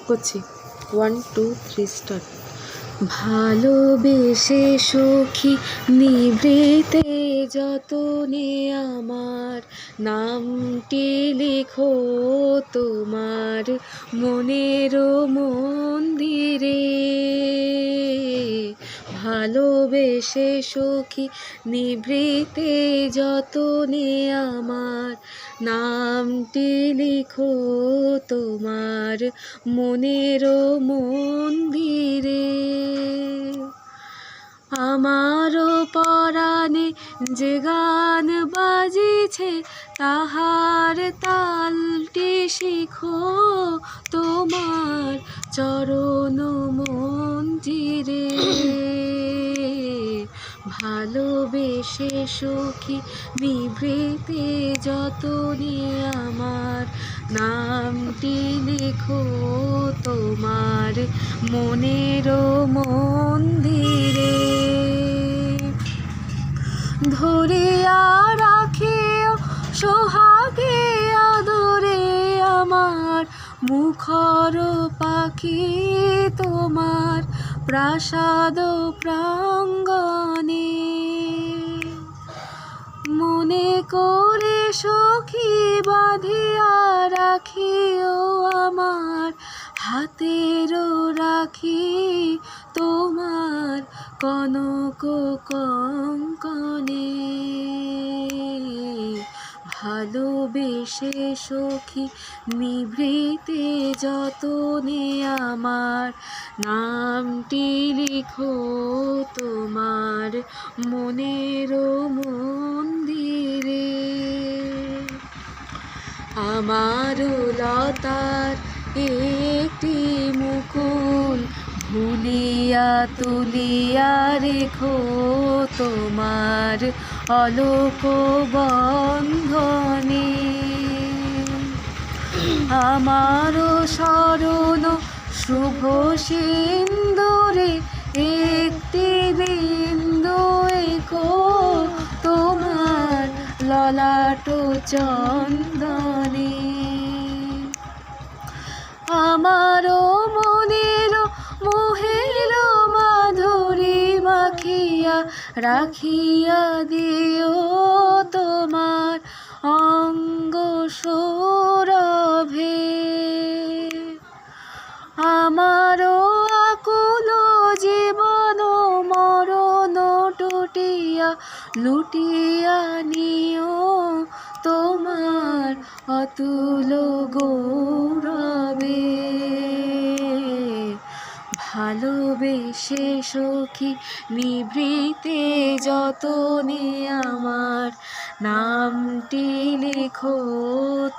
করছি 1 2 3 স্টার্ট। ভালোবেসে সখী নিভৃতে যতনে আমার নামটি লেখো তোমার মনের মন্দিরে। ভালোবেসে সখী নিভৃতে যতনে আমার নামটি লিখো তোমার মনের মন্দিরে। আমারও পরাণে যে গান বাজিছে তাহার তালটি শিখো তোমার চরণ মন্দিরে। ভালোবেসে সখী নিভৃতে যতনে আমার নামটি লিখো তোমার মনের মন্দিরে। ধরিয়া রাখিও সোহাগে আদরে আমার মুখর পাখি তোমার প্রাসাদ প্রাঙ্গণে। মনে করে সখী বাঁধিয়া রাখিও আমার হাতের রাখি তোমার কনক কঙ্কণে। ভালোবেসে সখী নিভৃতে যতনে আমার নামটি লিখো তোমার মনের মন্দিরে। আমার লতার একটি মুকুল ভুলিয়া তুলিয়া রেখো তোমার অলোক বন্ধনে। আমারও শরণ শুভ সিন্দুরে একটি বিন্দু এঁকো তোমার ললাট চন্দনে। আমারও মনের মোহের মাধুরী মাখিয়া রাখিয়া দিও তোমার অঙ্গ সৌরভে। আমারও আকুল জীবন মরণ টুটিয়া লুটিয়া নিও তোমার অতুল গৌরবে। ভালোবেসে সখী নিভৃতে যতনে আমার নামটি লিখো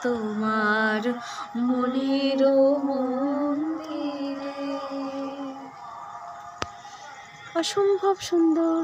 তোমার মনের মন্দিরে। অসম্ভব সুন্দর।